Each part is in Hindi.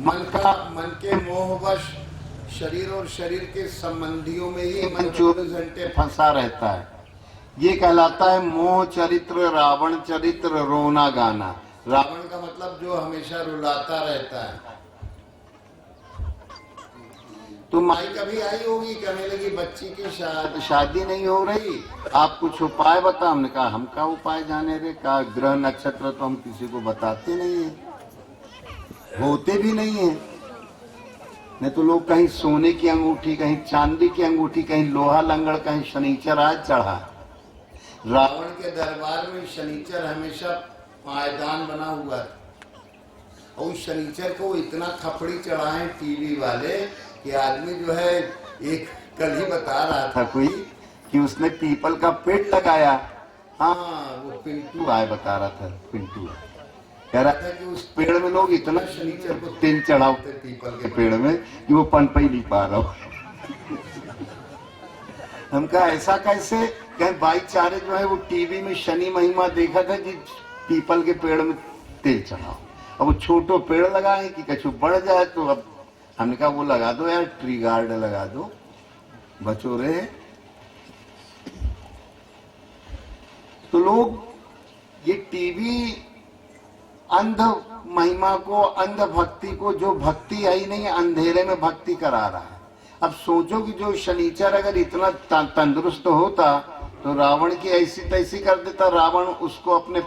मन के मोहवश शरीर और शरीर के संबंधियों में ही मन 24 घंटे फंसा रहता है। ये कहलाता है मोह चरित्र, रावण चरित्र, रोना गाना। रावण का मतलब जो हमेशा रुलाता रहता है। तो माई कभी आई होगी, कहने लगी बच्ची की शादी नहीं हो रही, आप कुछ उपाय बताओ। हमने कहा हम क्या उपाय जाने रे, कहा ग्रह नक्षत्र तो हम किसी को बताते नहीं है, होते भी नहीं है। नहीं तो लोग कहीं सोने की अंगूठी, कहीं चांदी की अंगूठी, कहीं लोहा लंगड़, कहीं शनिचर आज चढ़ा। रावण के दरबार में शनिचर हमेशा पायदान बना हुआ था, और उस शनिचर को इतना खपड़ी चढ़ाए टीवी वाले कि आदमी जो है, एक कल ही बता रहा था कोई कि उसने पीपल का पेड़ लगाया। हाँ, वो पिंटू आए बता रहा था, पिंटू कह रहा था कि उस पेड़ में लोग इतना शनिचर को तेल चढ़ाते पीपल के पेड़ में कि वो पनप ही नहीं पा रहा। हम कहा ऐसा कैसे, कहें भाईचारे जो है वो टीवी में शनि महिमा देखा था कि पीपल के पेड़ में तेल चढ़ाओ। अब वो छोटो पेड़ लगाए कि कछु बढ़ जाए, तो अब हमने कहा वो लगा दो यार, ट्री गार्ड लगा दो, बचो रहे। तो लोग ये टीवी अंध महिमा को, अंध भक्ति को, जो भक्ति है ही नहीं, अंधेरे में भक्ति करा रहा है। अब सोचो कि जो शनिचर अगर इतना तंदुरुस्त होता तो रावण की ऐसी तैसी कर देता। रावण उसको अपने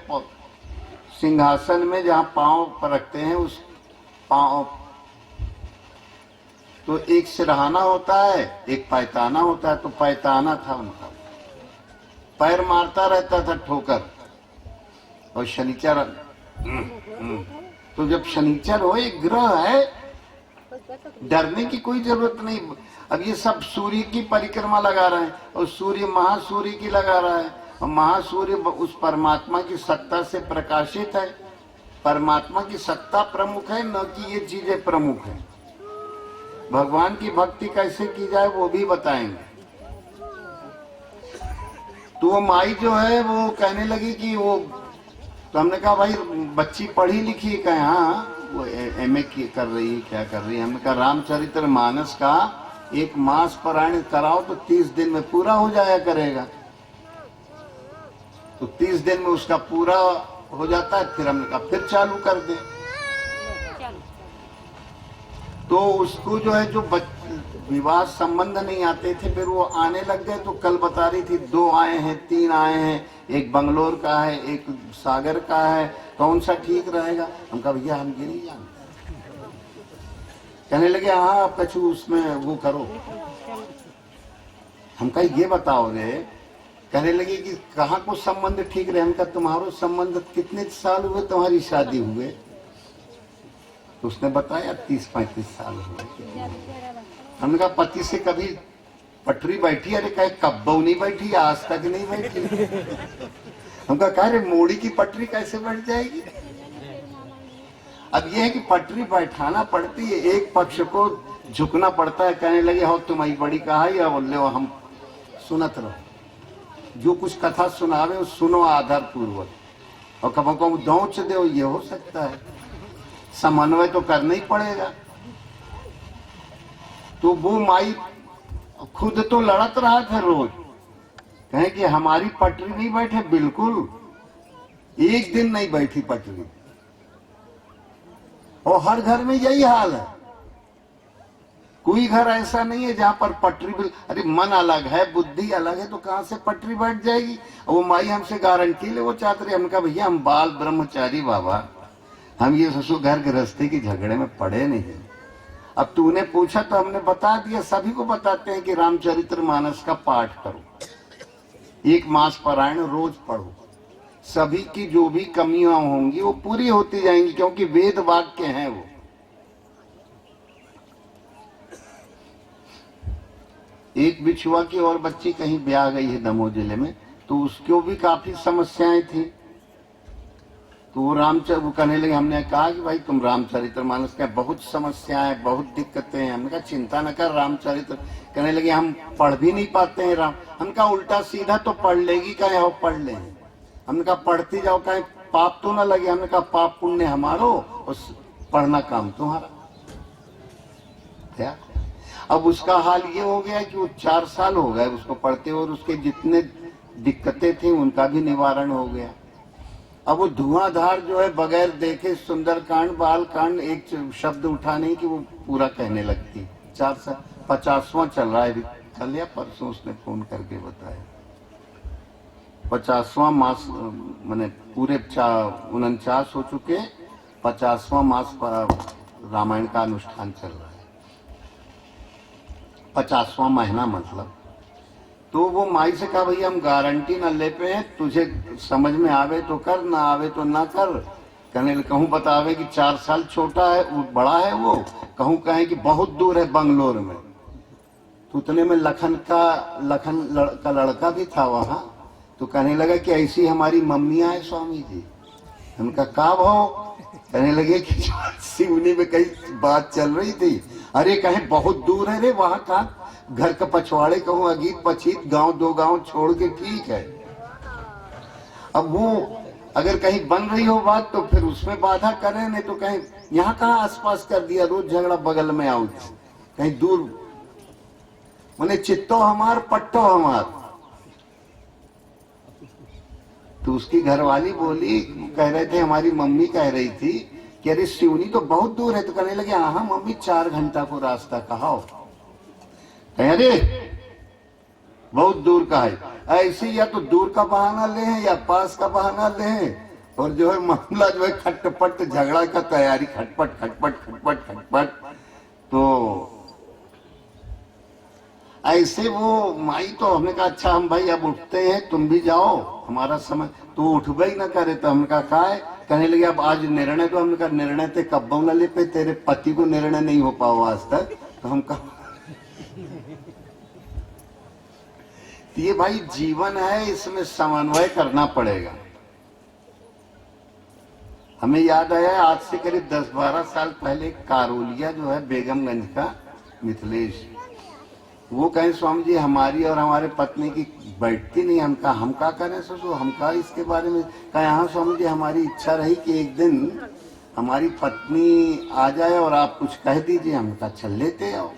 सिंहासन में जहां पांव पर रखते हैं, उस पांव तो एक सिरहाना होता है, एक पैताना होता है, तो पैताना था उनका, पैर मारता रहता था ठोकर। और शनिचर तो जब शनिचर हो, एक ग्रह है, डरने की कोई जरूरत नहीं। अब ये सब सूर्य की परिक्रमा लगा रहे हैं, और सूर्य महासूर्य की लगा रहा है, और महासूर्य उस परमात्मा की सत्ता से प्रकाशित है। परमात्मा की सत्ता प्रमुख है, न कि ये चीजें प्रमुख है। भगवान की भक्ति कैसे की जाए वो भी बताएंगे। तो वो माई जो है वो कहने लगी कि वो, तो हमने कहा भाई बच्ची पढ़ी लिखी, कहे हाँ वो एमए कर रही है, क्या कर रही है। हमने कहा रामचरित्र मानस का एक मास पारायण कराओ तो 30 दिन में पूरा हो जाया करेगा। तो 30 दिन में उसका पूरा हो जाता है, फिर हमने कहा फिर चालू कर दे। तो उसको जो है, जो विवाह संबंध नहीं आते थे, फिर वो आने लग गए। तो कल बता रही थी 2 आए हैं, 3 आए हैं, एक बंगलोर का है, एक सागर का है, कौन सा ठीक रहेगा। हम कहा भैया हम ये नहीं जानते। कहने लगे हाँ आप कछु उसमें वो करो। हम कहा ये बताओ रे। कहने लगे कि कहाँ को संबंध ठीक रहे। हम कहा तुम्हारो संबंध कितने साल हुए तुम्हारी शादी हुए। तो उसने बताया 30-35 साल हुए। हमने कहा पति से कभी पटरी बैठी? अरे कहे कब्बो नहीं बैठी, आज तक नहीं बैठी। हम कहा रे मोड़ी की पटरी कैसे बैठ जाएगी। अब यह है कि पटरी बैठाना पड़ती है, एक पक्ष को झुकना पड़ता है। कहने लगे हो तुम्हारी बड़ी कहा या बोले हो, हम सुनत रहो, जो कुछ कथा सुनावे वो सुनो आधार पूर्वक, और कब को दौच दो, ये हो सकता है। समन्वय तो करना ही पड़ेगा। तो वो माई खुद तो लड़त रहा था रोज, कहे कि हमारी पटरी नहीं बैठे। बिल्कुल एक दिन नहीं बैठी पटरी, और हर घर में यही हाल है। कोई घर ऐसा नहीं है जहां पर पटरी, अरे मन अलग है, बुद्धि अलग है, तो कहां से पटरी बैठ जाएगी। और वो माई हमसे गारंटी ले वो चाहते रहे। हम कहा भैया हम बाल ब्रह्मचारी बाबा, हम ये ससुर घर गृहस्थी के झगड़े में पड़े नहीं। अब तूने पूछा तो हमने बता दिया। सभी को बताते हैं कि रामचरित्र मानस का पाठ करो, एक मास पारायण रोज पढ़ो। सभी की जो भी कमियां होंगी वो पूरी होती जाएंगी, क्योंकि वेद वाक्य हैं वो। एक बिछुआ की और बच्ची कहीं ब्याह गई है दमोह जिले में, तो उसको भी काफी समस्याएं थी। तो वो वो कहने लगे, हमने कहा कि भाई तुम रामचरित्र मानस का बहुत समस्याएं, बहुत दिक्कतें हैं। हमने कहा चिंता न कर रामचरित्र। कहने लगे हम पढ़ भी नहीं पाते हैं राम। हमने कहा उल्टा सीधा तो पढ़ लेगी, कहे हो पढ़ ले। हमने कहा पढ़ती जाओ, कहे पाप तो ना लगे। हमने कहा पाप पुण्य हमारो और पढ़ना काम तुम्हारा। हत्या। अब उसका हाल ये हो गया कि वो 4 साल हो गए उसको पढ़ते, और उसके जितने दिक्कतें थी उनका भी निवारण हो गया। अब वो धुआंधार जो है बगैर देखे सुंदरकांड बाल कांड एक शब्द उठाने की वो पूरा कहने लगती। 4 साल 50वां चल रहा है, कल या परसों उसने फोन करके बताया 50वां मास, मैंने पूरे 49 हो चुके, 50वां मास रामायण का अनुष्ठान चल रहा है, 50वां महीना मतलब। तो वो माई से कहा भैया हम गारंटी न ले पे हैं, तुझे समझ में आवे तो कर, ना आवे तो ना कर। कहने कहूँ बतावे कि 4 साल छोटा है, वो बड़ा है, वो कहूँ कहें कि बहुत दूर है बंगलोर में। तो उतने में लखन का लड़का भी था वहां। तो कहने लगा कि ऐसी हमारी मम्मियां है स्वामी जी। उनका का भाव? कहने लगे कि सिवनी में कई बात चल रही थी। अरे कहें बहुत दूर है रे, वहां का घर का पछवाड़े कहूँ अगीत पछीत गांव 2 गांव छोड़ के ठीक है। अब वो अगर कहीं बन रही हो बात तो फिर उसमें बाधा करें, नहीं तो कहीं यहाँ कहाँ आसपास कर दिया, रोज झगड़ा बगल में आओ, कहीं दूर। उन्हें चित्तो हमार पट्टो हमार। तो उसकी घरवाली बोली, कह रहे थे हमारी मम्मी कह रही थी कि अरे सिवनी तो बहुत दूर है। तो कहने लगे हाँ मम्मी 4 घंटा को रास्ता कहा। अरे बहुत दूर का है, ऐसे या तो दूर का बहाना ले हैं या पास का बहाना ले हैं, और जो है मामला जो है खटपट झगड़ा का तैयारी, खटपट खटपट खटपट खटपट। तो ऐसे वो माई, तो हमने कहा अच्छा हम भाई अब उठते हैं, तुम भी जाओ हमारा समय। तो उठबे ही ना करे। तो हमने कहा का है? कहने लगे अब आज निर्णय। तो हमने कहा निर्णय ते कब्बों न ले पे, तेरे पति को निर्णय नहीं हो पाओ आज तक। तो हम कहा ये भाई जीवन है, इसमें समन्वय करना पड़ेगा। हमें याद आया आज से करीब 10-12 साल पहले कारोलिया जो है बेगमगंज का मिथिलेश, वो कहें स्वामी जी हमारी और हमारे पत्नी की बैठती नहीं। हम का करें ससुर, हम का इसके बारे में कहा। यहाँ स्वामी जी हमारी इच्छा रही कि एक दिन हमारी पत्नी आ जाए और आप कुछ कह दीजिए। हम कहा चल लेते आओ,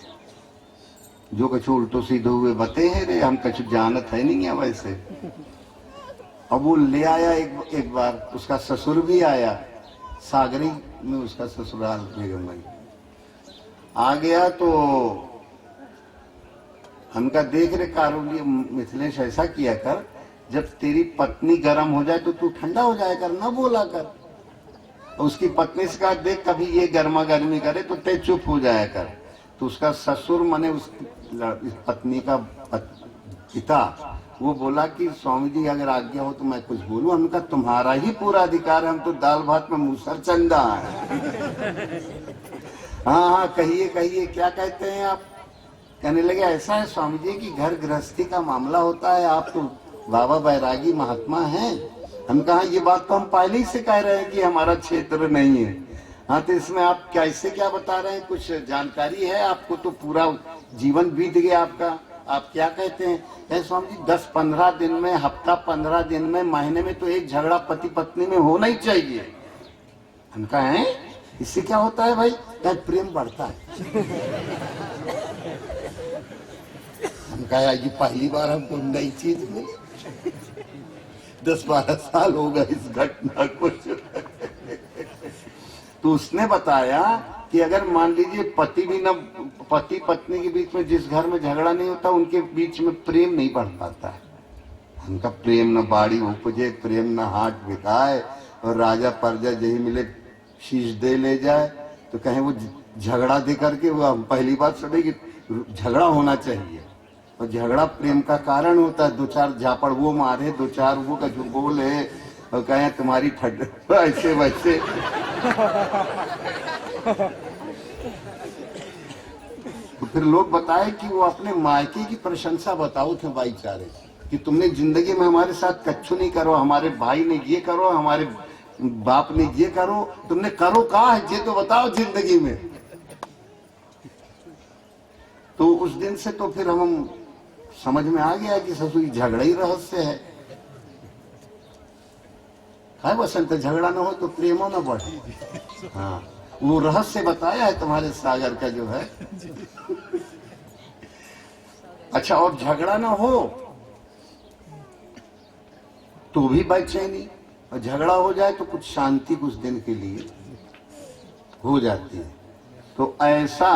जो कुछ उल्टो सीधे हुए बते हैं रे, हम कुछ जानत है नहीं है वैसे। अब वो ले आया एक बार, उसका ससुर भी आया, सागरी में उसका ससुराल बेगमगंज आ गया। तो हमका देख रे कारोली मिथिलेश ऐसा किया कर, जब तेरी पत्नी गर्म हो जाए तो तू ठंडा हो जाया कर, ना बोला कर। तो उसकी पत्नी से कहा देख कभी ये गर्मा गर्मी करे तो ते चुप हो जाया कर। तो उसका ससुर माने उस पत्नी का पिता वो बोला कि स्वामी जी अगर आज्ञा हो तो मैं कुछ बोलूं। हमने कहा तुम्हारा ही पूरा अधिकार है, हम तो दाल भात में मूसर चंदा है। हाँ कहिए कहिए क्या कहते हैं आप? कहने लगे ऐसा है स्वामी जी कि घर गृहस्थी का मामला होता है, आप तो बाबा बैरागी महात्मा हैं। हम कहा ये बात तो हम पहले ही से कह रहे हैं कि हमारा क्षेत्र नहीं है। हाँ तो इसमें आप कैसे क्या बता रहे हैं, कुछ जानकारी है आपको? तो पूरा जीवन बीत गया आपका, आप क्या कहते हैं? कहे स्वामी जी 10-15 दिन में, हफ्ता 15 दिन में, महीने में तो एक झगड़ा पति पत्नी में होना ही चाहिए। हम कहा है इससे क्या होता है भाई? क्या प्रेम बढ़ता है। हम कहा ये पहली बार हमको नई चीज मिली, 10-12 साल हो गए इस घटना को। तो उसने बताया कि अगर मान लीजिए पति पत्नी के बीच में जिस घर में झगड़ा नहीं होता उनके बीच में प्रेम नहीं बढ़ पाता है। उनका प्रेम न बाड़ी उपजे, प्रेम न हाट बिकाए, और राजा प्रजा यही मिले शीश दे ले जाए। तो कहें वो झगड़ा दे करके, वो हम पहली बात सुने कि झगड़ा होना चाहिए, और झगड़ा प्रेम का कारण होता है। 2-4 झापड़ वो मारे, 2-4 वो का जो बोले और कहें तुम्हारी ठड ऐसे वैसे। तो फिर लोग बताए कि वो अपने मायके की प्रशंसा बताओ थे भाईचारे कि तुमने जिंदगी में हमारे साथ कच्छु नहीं करो, हमारे भाई ने ये करो, हमारे बाप ने ये करो, तुमने करो कहा है ये तो बताओ जिंदगी में। तो उस दिन से तो फिर हम समझ में आ गया कि ससुर झगड़ा ही रहस्य है। है बसंत, झगड़ा ना हो तो प्रेमो ना बढ़े। हाँ वो रहस्य बताया है तुम्हारे सागर का जो है। अच्छा, और झगड़ा ना हो तो भी बेचैनी, और झगड़ा हो जाए तो कुछ शांति कुछ दिन के लिए हो जाती है। तो ऐसा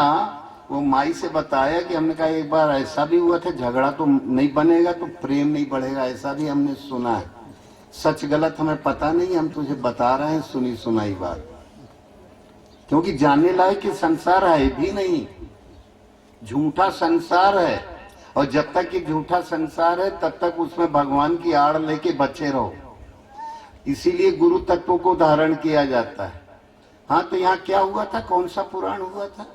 वो माई से बताया कि हमने कहा एक बार ऐसा भी हुआ था, झगड़ा तो नहीं बनेगा तो प्रेम नहीं बढ़ेगा, ऐसा भी हमने सुना है। सच गलत हमें पता नहीं, हम तुझे बता रहे हैं सुनी सुनाई बात, क्योंकि जानने लायक कि संसार है भी नहीं, झूठा संसार है। और जब तक ये झूठा संसार है तब तक उसमें भगवान की आड़ लेके बचे रहो, इसीलिए गुरु तत्व को धारण किया जाता है। हाँ, तो यहाँ क्या हुआ था, कौन सा पुराण हुआ था?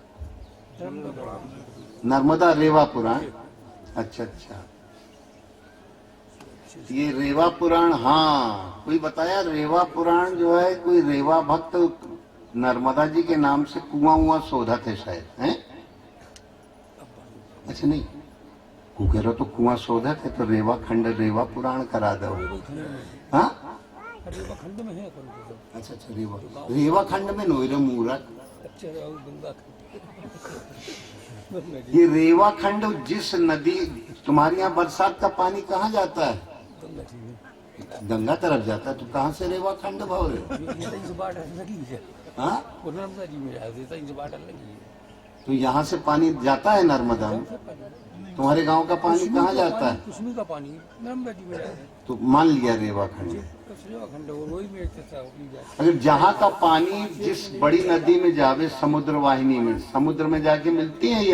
नर्मदा रेवा पुराण। अच्छा अच्छा, ये रेवा पुराण। हाँ, कोई बताया रेवा पुराण जो है, कोई रेवा भक्त नर्मदा जी के नाम से कुआं हुआ शोधा थे शायद, हैं? अच्छा नहीं, कुकेरो तो कुआं शोधा थे, तो रेवा खंड रेवा पुराण करा दो। हाँ, रेवा खंड में है। अच्छा अच्छा, रेवा खंड में नोयरे मूरत। ये रेवा खंड, जिस नदी, तुम्हारे यहाँ बरसात का पानी कहाँ जाता है? गंगा तरफ जाता है, तो कहाँ से रेवा खंड भाव रहे? हाँ, तो यहाँ से पानी जाता है नर्मदा में? तुम्हारे गांव का पानी कहाँ जाता है? कुसुमी का पानी नर्मदा जी में जाता है। तो मान लिया रेवा खंड। रेवा खंड वही में अगर जहाँ का पानी जिस बड़ी नदी में जावे, समुद्र वाहिनी में, समुद्र में जाके मिलती है ये